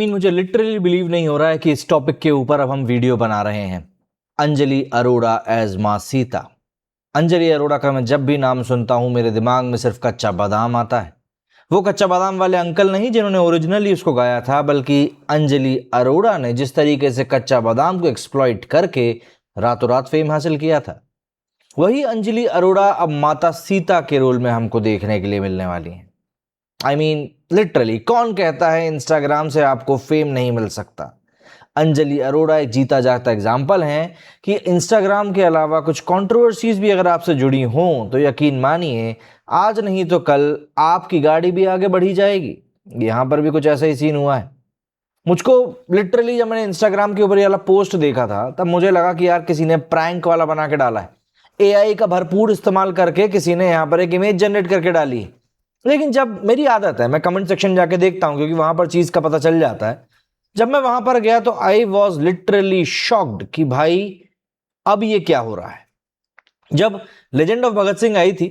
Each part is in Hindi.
मुझे लिटरली बिलीव नहीं हो रहा है कि इस टॉपिक के ऊपर अब हम वीडियो बना रहे हैं। अंजलि अरोड़ा एज मां सीता। अंजलि अरोड़ा का मैं जब भी नाम सुनता हूं मेरे दिमाग में सिर्फ कच्चा बादाम आता है। वो कच्चा बादाम वाले अंकल नहीं जिन्होंने ओरिजिनली उसको गाया था, बल्कि अंजलि अरोड़ा ने जिस तरीके से कच्चा बादाम को एक्सप्लॉइट करके रातों रात फेम हासिल किया था, वही अंजलि अरोड़ा अब माता सीता के रोल में हमको देखने के लिए मिलने वाली है। लिटरली कौन कहता है इंस्टाग्राम से आपको फेम नहीं मिल सकता? अंजलि अरोड़ा एक जीता जागता एग्जाम्पल है कि इंस्टाग्राम के अलावा कुछ कंट्रोवर्सीज भी अगर आपसे जुड़ी हों तो यकीन मानिए आज नहीं तो कल आपकी गाड़ी भी आगे बढ़ी जाएगी। यहां पर भी कुछ ऐसा ही सीन हुआ है। मुझको लिटरली जब मैंने इंस्टाग्राम के ऊपर ये वाला पोस्ट देखा था तब मुझे लगा कि यार किसी ने प्रैंक वाला बना के डाला है। एआई का भरपूर इस्तेमाल करके किसी ने यहाँ पर एक इमेज जनरेट करके डाली है। लेकिन जब मेरी आदत है मैं कमेंट सेक्शन जाके देखता हूँ क्योंकि वहां पर चीज का पता चल जाता है। जब मैं वहां पर गया तो आई वॉज लिटरली शॉक्ड कि भाई अब ये क्या हो रहा है। जब लेजेंड ऑफ भगत सिंह आई थी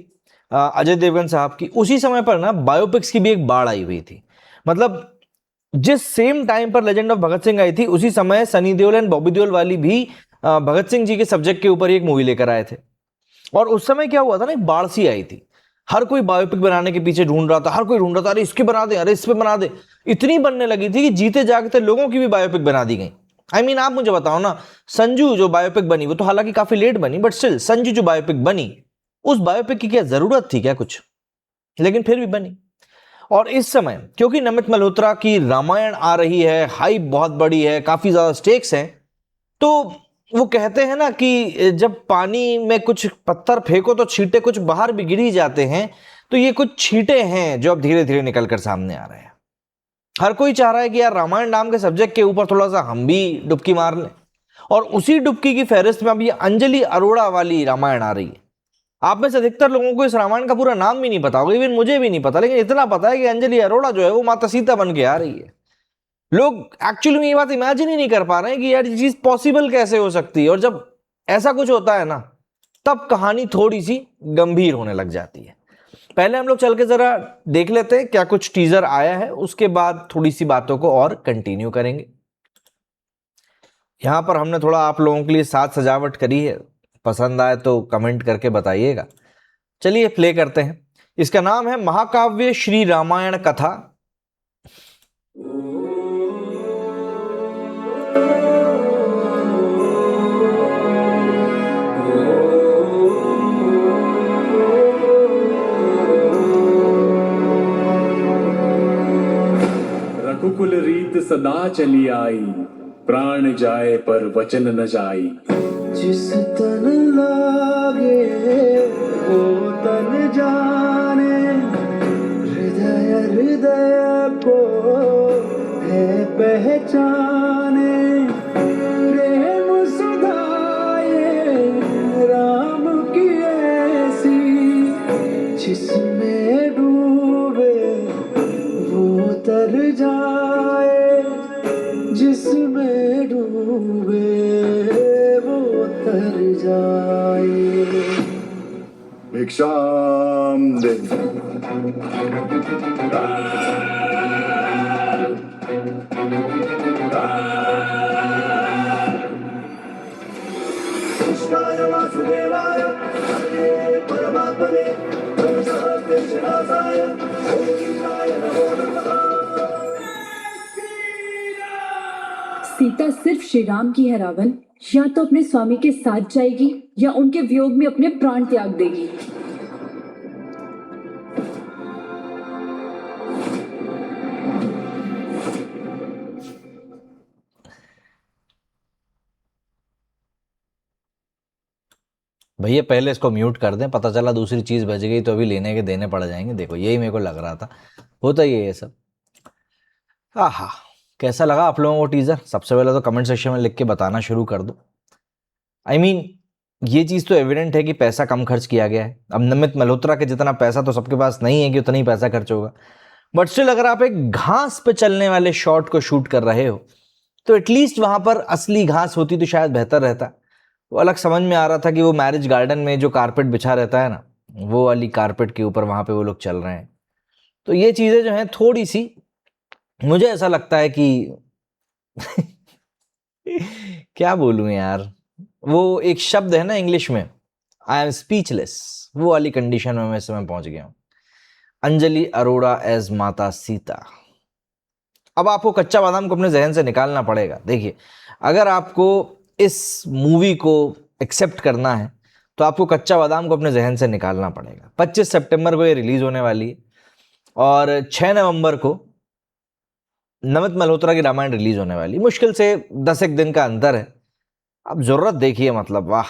अजय देवगन साहब की, उसी समय पर ना बायोपिक्स की भी एक बाढ़ आई हुई थी। मतलब जिस सेम टाइम पर लेजेंड ऑफ भगत सिंह आई थी उसी समय सनी देओल एंड बॉबी देओल वाली भी भगत सिंह जी के सब्जेक्ट के ऊपर एक मूवी लेकर आए थे। और उस समय क्या हुआ था ना, एक बाढ़ सी आई थी। हर कोई बायोपिक बनाने के पीछे ढूंढ रहा था, हर कोई ढूंढ रहा था, अरे इसके बना दे, अरे इस पे बना दे। इतनी बनने लगी थी कि जीते जागते लोगों की भी बायोपिक बना दी गई। आप मुझे बताओ ना, संजू जो बायोपिक बनी वो तो हालांकि काफी लेट बनी, बट स्टिल संजू जो बायोपिक बनी उस बायोपिक की क्या जरूरत थी क्या कुछ? लेकिन फिर भी बनी। और इस समय क्योंकि नमित मल्होत्रा की रामायण आ रही है, हाइप बहुत बड़ी है, काफी ज्यादा स्टेक्स हैं, तो वो कहते हैं ना कि जब पानी में कुछ पत्थर फेंको तो छींटे कुछ बाहर भी गिर ही जाते हैं। तो ये कुछ छींटे हैं जो अब धीरे धीरे निकलकर सामने आ रहे हैं। हर कोई चाह रहा है कि यार रामायण नाम के सब्जेक्ट के ऊपर थोड़ा सा हम भी डुबकी मार लें। और उसी डुबकी की फहरिस्त में अब ये अंजलि अरोड़ा वाली रामायण आ रही है। आप में से अधिकतर लोगों को इस रामायण का पूरा नाम भी नहीं पता होगा, इवन मुझे भी नहीं पता, लेकिन इतना पता है कि अंजलि अरोड़ा जो है वो माता सीता बन के आ रही है। लोग एक्चुअली में ये बात इमेजिन ही नहीं कर पा रहे हैं कि यार ये चीज पॉसिबल कैसे हो सकती है। और जब ऐसा कुछ होता है ना तब कहानी थोड़ी सी गंभीर होने लग जाती है। पहले हम लोग चल के जरा देख लेते हैं क्या कुछ टीजर आया है, उसके बाद थोड़ी सी बातों को और कंटिन्यू करेंगे। यहां पर हमने थोड़ा आप लोगों के लिए साथ सजावट करी है, पसंद आए तो कमेंट करके बताइएगा। चलिए प्ले करते हैं। इसका नाम है महाकाव्य श्री रामायण कथा। रघुकुल रीत सदा चली आई, प्राण जाए पर वचन न जाई। जिस तन लागे वो तन जाने, हृदय हृदय को है पहचाने। प्रेम सुधाए राम की ऐसी, जिसमें डूबे वो तर जाए, जिसमें डूबे वो तर जाए। भिक्षाम दे। कृष्णाय वासुदेवाय हरे परमात्मने कृष्णाय गोविंदाय नमो नमः। सीता सिर्फ श्री राम की है रावण, या तो अपने स्वामी के साथ जाएगी या उनके वियोग में अपने प्राण त्याग देगी। भैया पहले इसको म्यूट कर दें, पता चला दूसरी चीज बच गई तो अभी लेने के देने पड़ जाएंगे। देखो यही मेरे को लग रहा था, होता ही है ये सब। आहा, कैसा लगा आप लोगों को टीजर? सबसे पहले तो कमेंट सेक्शन में लिख के बताना शुरू कर दो। ये चीज तो एविडेंट है कि पैसा कम खर्च किया गया है। अब नमित मल्होत्रा के जितना पैसा तो सबके पास नहीं है कि उतना ही पैसा खर्च होगा, बट स्टिल अगर आप एक घास पे चलने वाले शॉट को शूट कर रहे हो तो एटलीस्ट वहां पर असली घास होती तो शायद बेहतर रहता। वो अलग समझ में आ रहा था कि वो मैरिज गार्डन में जो कारपेट बिछा रहता है ना, वो वाली कारपेट के ऊपर वहां पे वो लोग चल रहे हैं। तो ये चीजें जो हैं थोड़ी सी मुझे ऐसा लगता है कि क्या बोलूं यार, वो एक शब्द है ना इंग्लिश में, आई एम स्पीचलेस, वो वाली कंडीशन में मैं इस समय पहुंच गया हूं। अंजलि अरोड़ा एज माता सीता। अब आपको कच्चा बादाम को अपने जहन से निकालना पड़ेगा। देखिए, अगर आपको इस मूवी को एक्सेप्ट करना है तो आपको कच्चा बादाम को अपने जहन से निकालना पड़ेगा। 25 सितंबर को ये रिलीज होने वाली है और 6 नवंबर को नमित मल्होत्रा की रामायण रिलीज होने वाली। मुश्किल से 10 एक दिन का अंतर है। अब जरूरत देखिए, मतलब वाह।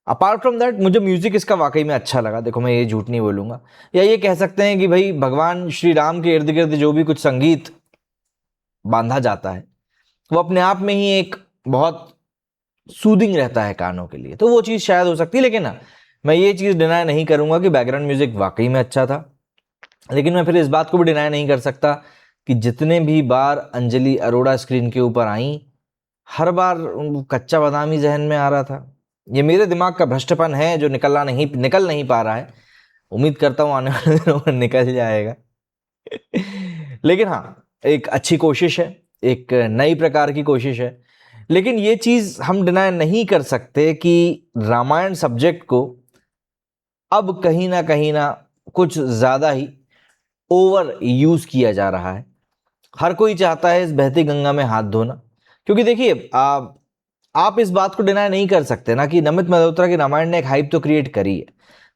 अपार्ट फ्रॉम दैट मुझे म्यूजिक इसका वाकई में अच्छा लगा। देखो, मैं ये झूठ नहीं बोलूंगा, या ये कह सकते हैं कि भाई भगवान श्री राम के इर्द गिर्द जो भी कुछ संगीत बांधा जाता है वो अपने आप में ही एक बहुत सूदिंग रहता है कानों के लिए, तो वो चीज़ शायद हो सकती है। लेकिन ना, मैं ये चीज़ डिनाई नहीं करूंगा कि बैकग्राउंड म्यूजिक वाकई में अच्छा था। लेकिन मैं फिर इस बात को भी डिनाई नहीं कर सकता कि जितने भी बार अंजलि अरोड़ा स्क्रीन के ऊपर आई, हर बार कच्चा बादाम ही जहन में आ रहा था। ये मेरे दिमाग का भ्रष्टपन है जो निकल नहीं पा रहा है। उम्मीद करता हूँ आने वाले दिनों में निकल जाएगा। लेकिन हाँ, एक अच्छी कोशिश है, एक नई प्रकार की कोशिश है। लेकिन ये चीज़ हम डिनाई नहीं कर सकते कि रामायण सब्जेक्ट को अब कहीं ना कुछ ज़्यादा ही ओवर यूज़ किया जा रहा है। हर कोई चाहता है इस बहती गंगा में हाथ धोना। क्योंकि देखिए, आप इस बात को डिनाई नहीं कर सकते ना कि नमित मल्होत्रा की रामायण ने एक हाइप तो क्रिएट करी है।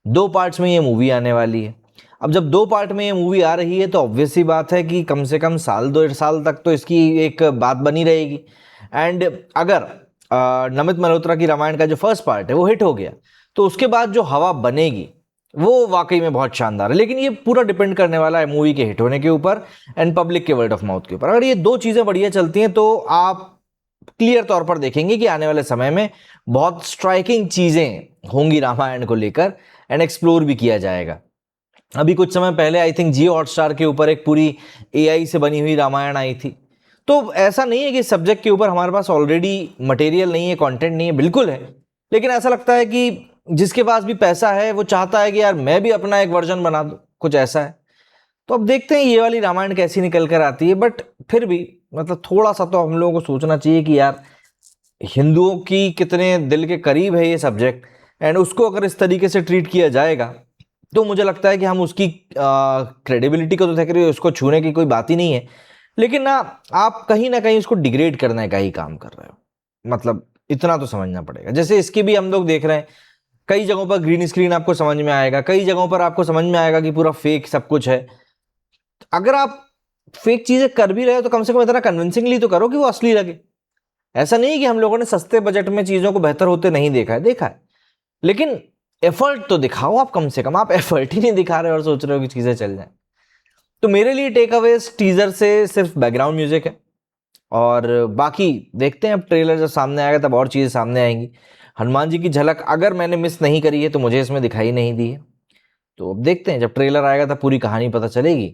2 पार्ट्स में ये मूवी आने वाली है। अब जब 2 पार्ट में ये मूवी आ रही है तो ऑब्वियस सी बात है कि कम से कम साल 2 साल तक तो इसकी एक बात बनी रहेगी। एंड अगर नमित मल्होत्रा की रामायण का जो फर्स्ट पार्ट है वो हिट हो गया तो उसके बाद जो हवा बनेगी वो वाकई में बहुत शानदार है। लेकिन ये पूरा डिपेंड करने वाला है मूवी के हिट होने के ऊपर एंड पब्लिक के वर्ड ऑफ माउथ के ऊपर। अगर ये 2 चीज़ें बढ़िया चलती हैं तो आप क्लियर तौर पर देखेंगे कि आने वाले समय में बहुत स्ट्राइकिंग चीज़ें होंगी रामायण को लेकर एंड एक्सप्लोर भी किया जाएगा। अभी कुछ समय पहले आई थिंक जियो हॉटस्टार के ऊपर एक पूरी AI से बनी हुई रामायण आई थी। तो ऐसा नहीं है कि सब्जेक्ट के ऊपर हमारे पास ऑलरेडी मटेरियल नहीं है, कंटेंट नहीं है, बिल्कुल है। लेकिन ऐसा लगता है कि जिसके पास भी पैसा है वो चाहता है कि यार मैं भी अपना एक वर्जन बना दूं, कुछ ऐसा है। तो अब देखते हैं ये वाली रामायण कैसी निकल कर आती है। बट फिर भी मतलब थोड़ा सा तो हम लोगों को सोचना चाहिए कि यार हिंदुओं की कितने दिल के करीब है ये सब्जेक्ट, एंड उसको अगर इस तरीके से ट्रीट किया जाएगा तो मुझे लगता है कि हम उसकी क्रेडिबिलिटी को तो देख रहे हो, उसको छूने की कोई बात ही नहीं है। लेकिन आप कहीं ना कहीं उसको डिग्रेड करने का ही काम कर रहे हो। मतलब इतना तो समझना पड़ेगा। जैसे इसकी भी हम लोग देख रहे हैं, कई जगहों पर ग्रीन स्क्रीन आपको समझ में आएगा, कई जगहों पर आपको समझ में आएगा कि पूरा फेक सब कुछ है। अगर आप फेक चीजें कर भी रहे हो तो कम से कम इतना कन्विंसिंगली तो करो कि वो असली लगे। ऐसा नहीं है कि हम लोगों ने सस्ते बजट में चीजों को बेहतर होते नहीं देखा है, देखा है। लेकिन एफर्ट तो दिखाओ आप कम से कम। आप एफर्ट ही नहीं दिखा रहे और सोच रहे हो कि चीजें चल जाएं। तो मेरे लिए टेक अवे इस टीजर से सिर्फ बैकग्राउंड म्यूजिक है और बाकी देखते हैं अब ट्रेलर जब सामने आएगा तब और चीजें सामने आएंगी। हनुमान जी की झलक अगर मैंने मिस नहीं करी है तो मुझे इसमें दिखाई नहीं दी है। तो अब देखते हैं, जब ट्रेलर आएगा तब पूरी कहानी पता चलेगी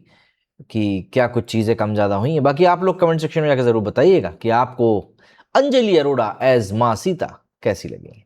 कि क्या कुछ चीज़ें कम ज़्यादा हुई हैं। बाकी आप लोग कमेंट सेक्शन में जाकर ज़रूर बताइएगा कि आपको अंजलि अरोड़ा एज माँ सीता कैसी लगी।